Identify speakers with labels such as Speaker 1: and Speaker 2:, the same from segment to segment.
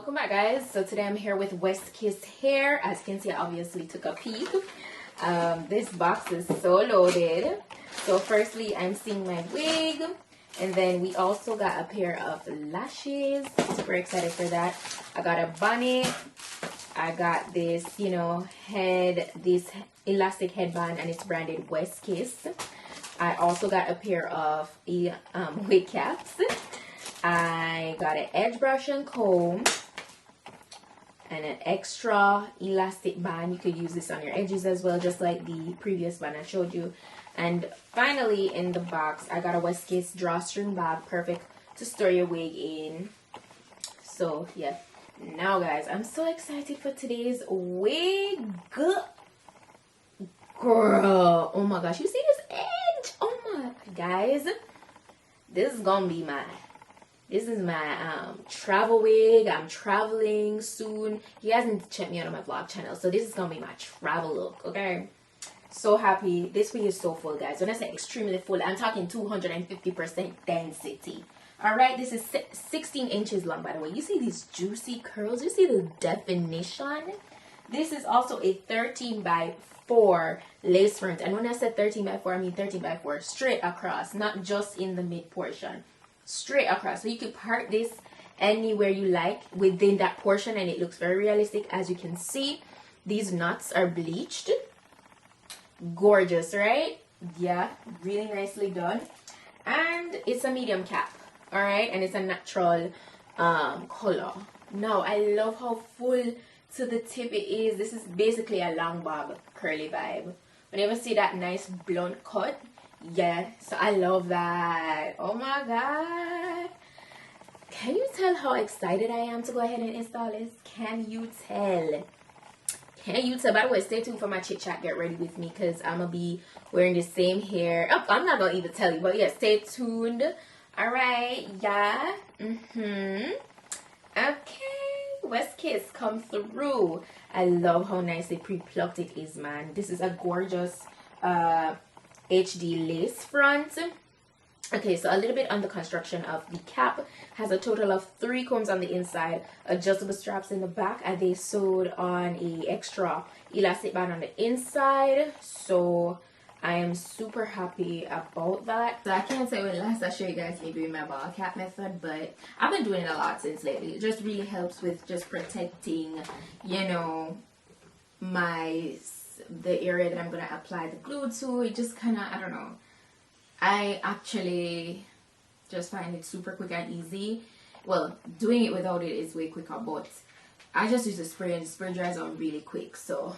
Speaker 1: welcome back, guys. So today I'm here with West Kiss hair. As you can see, I obviously took a peek. This box is so loaded. So firstly, I'm seeing my wig, and then we also got a pair of lashes. Super excited for that. I got a bonnet. I got this, this elastic headband, and it's branded West Kiss. I also got a pair of wig caps. I got an edge brush and comb and an extra elastic band. You could use this on your edges as well, just like the previous band I showed you. And finally, in the box, I got a West Kiss drawstring bag, perfect to store your wig in. So yeah, now guys, I'm so excited for today's wig. Girl, oh my gosh, you see this edge? Oh my, guys, this is gonna be my travel wig. I'm traveling soon. You guys need to check me out on my vlog channel. So this is gonna be my travel look, okay? So happy. This wig is so full, guys. When I say extremely full, I'm talking 250% density. Alright, this is 16 inches long, by the way. You see these juicy curls? You see the definition? This is also a 13x4 lace front. And when I said 13x4, I mean 13x4 straight across, not just in the mid portion. Straight across. So you could part this anywhere you like within that portion, and it looks very realistic. As you can see, these knots are bleached. Gorgeous, right? Yeah, really nicely done. And it's a medium cap, all right, and it's a natural color. Now I love how full to the tip it is. This is basically a long bob curly vibe. Whenever you see that nice blunt cut, yeah, so I love that. Oh my god, can you tell how excited I am to go ahead and install this? Can you tell? Can you tell? By the way, stay tuned for my chit chat. Get ready with me, because I'm gonna be wearing the same hair. Oh, I'm not gonna even tell you, but yeah, stay tuned. All right, yeah. Okay, West Kiss come through. I love how nicely pre-plucked it is, man. This is a gorgeous HD lace front. Okay, so a little bit on the construction of the cap. Has a total of 3 combs on the inside, adjustable straps in the back, and they sewed on a extra elastic band on the inside. So I am super happy about that. So I can't say when last I showed you guys me doing my ball cap method, but I've been doing it a lot since lately. It just really helps with just protecting, the area that I'm gonna apply the glue to. It just kind of, I don't know, I actually just find it super quick and easy. Well, doing it without it is way quicker, but I just use the spray, and the spray dries out really quick, so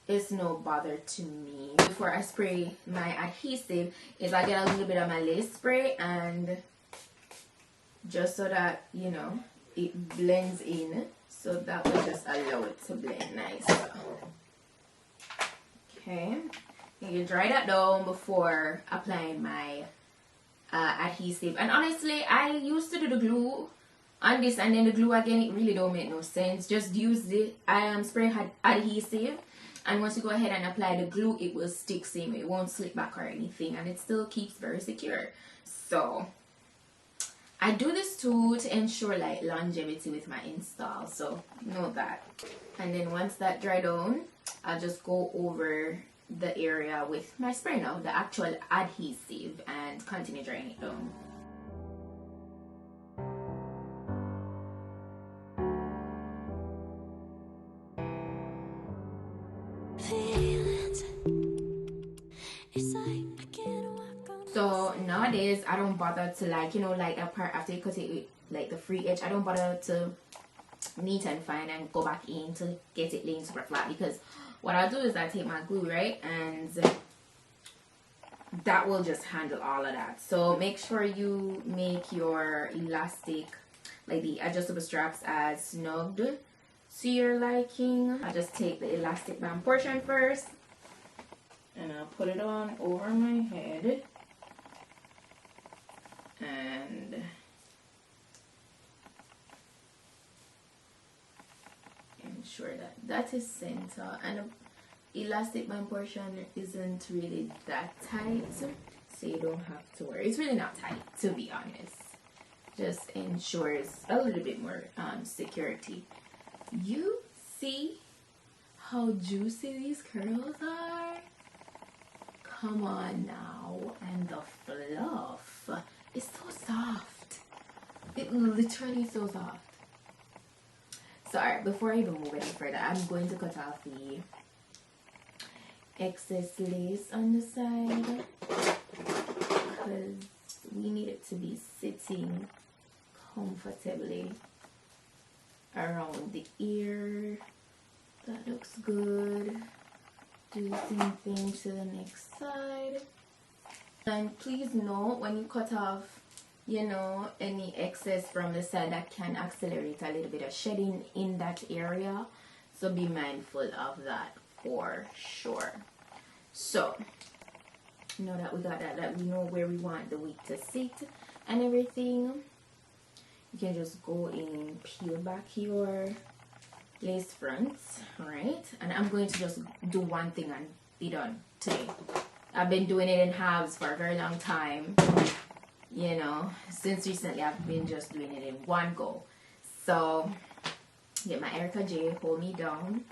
Speaker 1: it's no bother to me. Before I spray my adhesive is I get a little bit of my lace spray, and just so that it blends in, so that will just allow it to blend nice. Okay, you dry that down before applying my adhesive. And honestly, I used to do the glue on this and then the glue again. It really don't make no sense. Just use the spray adhesive, and once you go ahead and apply the glue, it will stick same. It won't slip back or anything, and it still keeps very secure. So I do this too to ensure like longevity with my install, so know that. And then once that dry down, I'll just go over the area with my spray now, the actual adhesive, and continue drying it down. So nowadays I don't bother to like that part after you cut it with like the free edge. I don't bother to neat and fine and go back in to get it laying super flat, because what I'll do is I take my glue, right, and that will just handle all of that. So make sure you make your elastic, like the adjustable straps, as snug to your liking. I just take the elastic band portion first, and I'll put it on over my head, and ensure that that is center. And the elastic band portion isn't really that tight, so you don't have to worry. It's really not tight, to be honest. just ensures a little bit more security. You see how juicy these curls are? Come on now. And the fluff, it's so soft. It literally is so soft. So alright, before I even move any further, I'm going to cut off the excess lace on the side because we need it to be sitting comfortably around the ear. That looks good. Do the same thing to the next side. And please note, when you cut off, you know, any excess from the side, that can accelerate a little bit of shedding in that area. So be mindful of that for sure. So now that we got that we know where we want the wig to sit and everything, you can just go in, peel back your lace fronts, right? And I'm going to just do one thing and be done today. I've been doing it in halves for a very long time, you know, since recently I've been just doing it in one go. So get my Erica J, hold me down,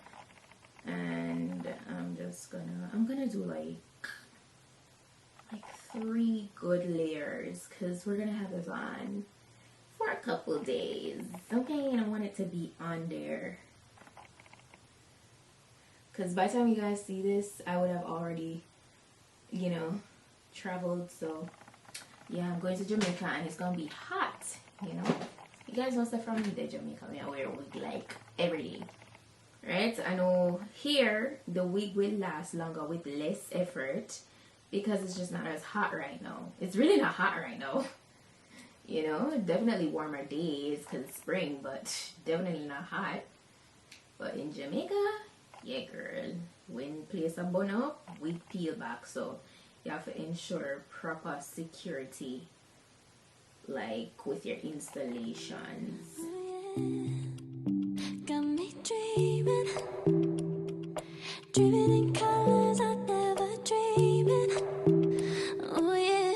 Speaker 1: and I'm gonna do like 3 good layers because we're gonna have this on for a couple days, okay? And I want it to be on there because by the time you guys see this, I would have already, you know, traveled. So yeah, I'm going to Jamaica and it's gonna be hot, you know. You guys know stuff from me that Jamaica, I wear a wig like every day, right? I know here the wig will last longer with less effort because it's just not as hot right now. It's really not hot right now, you know. Definitely warmer days because it's spring, but definitely not hot. But in Jamaica, yeah girl, when place a bun up, we peel back. So you have to ensure proper security, like with your installations.
Speaker 2: Got me dreaming, dreaming in colors I never dreamed. Oh yeah,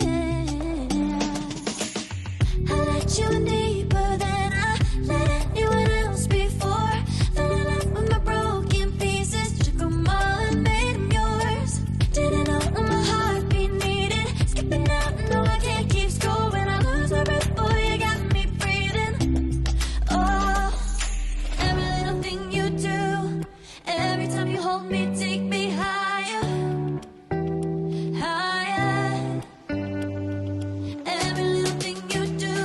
Speaker 2: I let you in deeper than I let anyone else before. Fell in love with my broken pieces, took them all and made them yours. Didn't know what my heartbeat needed, skipping out, no I can't keep score. When I lose my breath, boy, you got me breathing. Oh, every little thing you do, every time you hold me, take me higher, higher. Every little thing you do,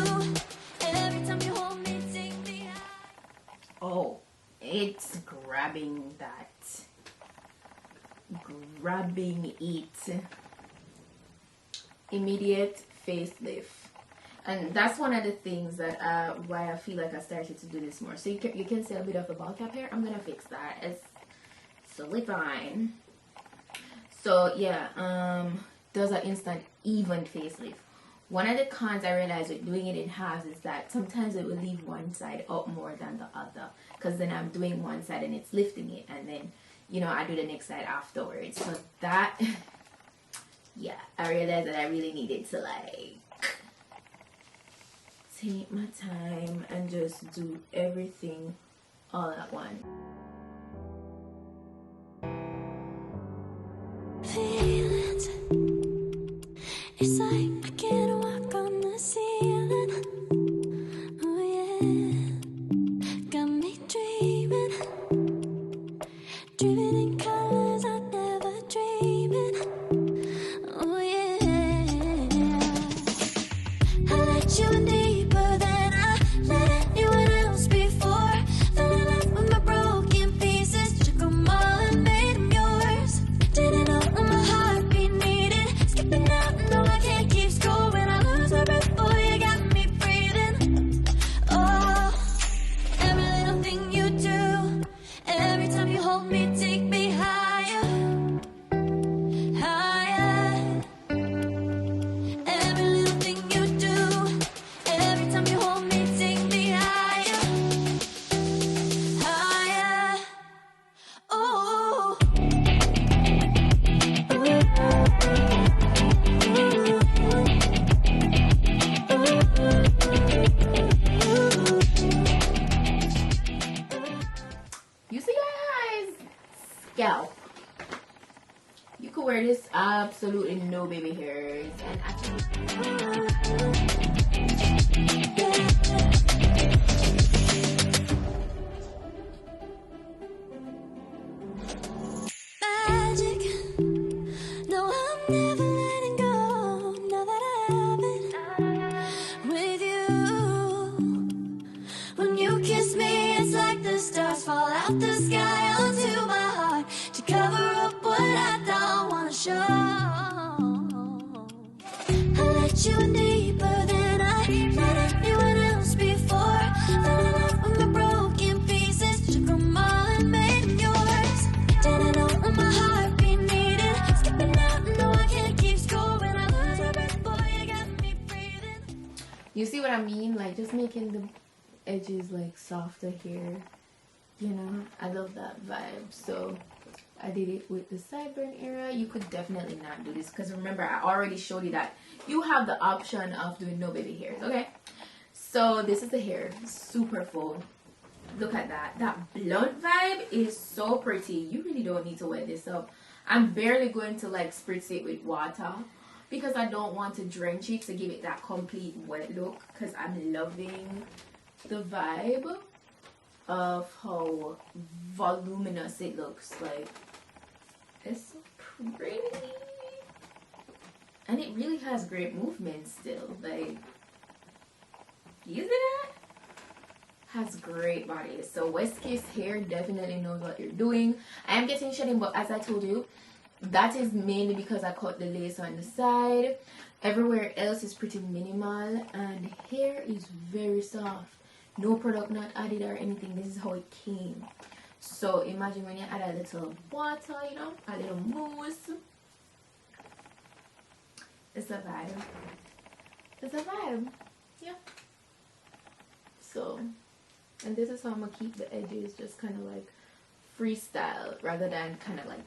Speaker 2: every time you hold me, take me higher.
Speaker 1: Oh, it's grabbing it. Immediate facelift. And that's one of the things that why I feel like I started to do this more. So you can see a bit of a ball cap here. I'm gonna fix that. It's totally fine. So yeah, does an instant even facelift. One of the cons I realized with doing it in halves is that sometimes it will leave one side up more than the other, because then I'm doing one side and it's lifting it, and then, you know, I do the next side afterwards. So that, yeah, I realized that I really needed to like take my time and just do everything all at once.
Speaker 2: Feelings, it's like I can't walk on the ceiling. Oh yeah, got me dreaming, dreaming in colors I never dreamed. Oh yeah, I let you in deeper than I let anyone else before. Fell in love with my broken pieces, took them all and made them yours. Didn't know what my heartbeat needed, skipping out, no I can't keep
Speaker 1: absolutely no baby hairs. And actually,
Speaker 2: magic. No, I'm never letting go. Now that I have it with you. When you kiss me, it's like the stars fall out the sky onto my heart to cover up what I don't wanna show. I let you in deeper than I let anyone else before. Fell in love with my broken pieces, took them all and made them yours. Didn't know what my heart be needing. Skipping out, no, I can't keep scoring. I lose my breath, boy, you got me breathing.
Speaker 1: you see what I mean? Like, just making the edges like softer here. You know, I love that vibe. So I did it with the sideburn area. You could definitely not do this because remember, I already showed you that you have the option of doing no baby hairs. Okay, so this is the hair, super full. Look at that. That blunt vibe is so pretty. You really don't need to wet this up. I'm barely going to like spritz it with water because I don't want to drench it to give it that complete wet look, because I'm loving the vibe of how voluminous it looks. Like, it's so pretty, and it really has great movement still. Like, you see that? Has great body. So West Kiss hair definitely knows what you're doing. I am getting shedding, but as I told you, that is mainly because I cut the lace on the side. Everywhere else is pretty minimal, and hair is very soft. No product not added or anything. This is how it came. So imagine when you add a little water, you know, a little mousse. It's a vibe. It's a vibe. Yeah. So, and this is how I'm gonna keep the edges just kind of like freestyle rather than kind of like,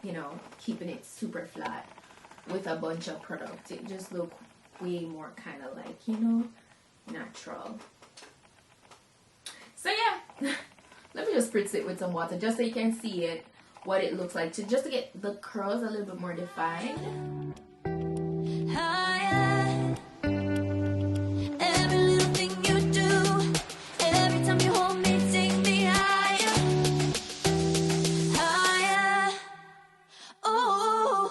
Speaker 1: you know, keeping it super flat with a bunch of product. It just look way more kind of like, you know, natural. So yeah, let me just spritz it with some water just so you can see it, what it looks like, just to get the curls a little bit more defined.
Speaker 2: Higher. Every little thing you do, every time you hold me, take me higher. Higher. Oh.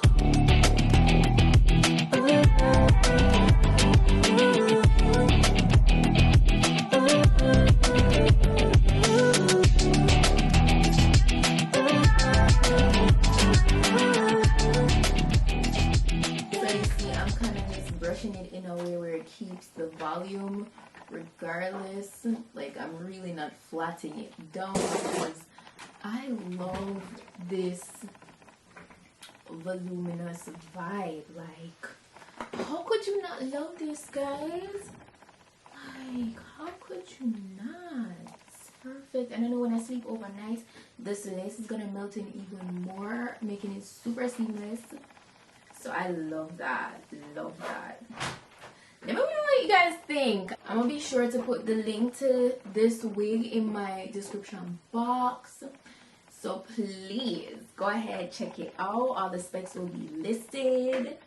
Speaker 1: It in a way where it keeps the volume regardless. Like, I'm really not flattening it down because I love this voluminous vibe. Like, how could you not love this, guys? Like, how could you not? It's perfect. And I know when I sleep overnight, this lace is gonna melt in even more, making it super seamless. So I love that. Love that. Let me know what you guys think. I'm gonna be sure to put the link to this wig in my description box. So please go ahead, check it out. All the specs will be listed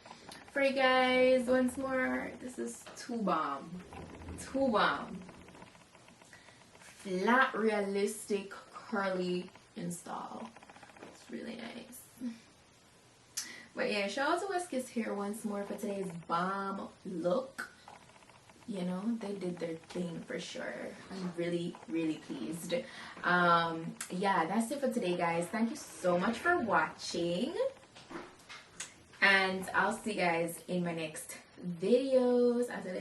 Speaker 1: for you guys. Once more, this is too bomb. Too bomb. Flat, realistic, curly install. It's really nice. But yeah, shout out to West Kiss Hair once more for today's bomb look. You know, they did their thing for sure. I'm really, really pleased. Yeah, that's it for today, guys. Thank you so much for watching. And I'll see you guys in my next videos. As I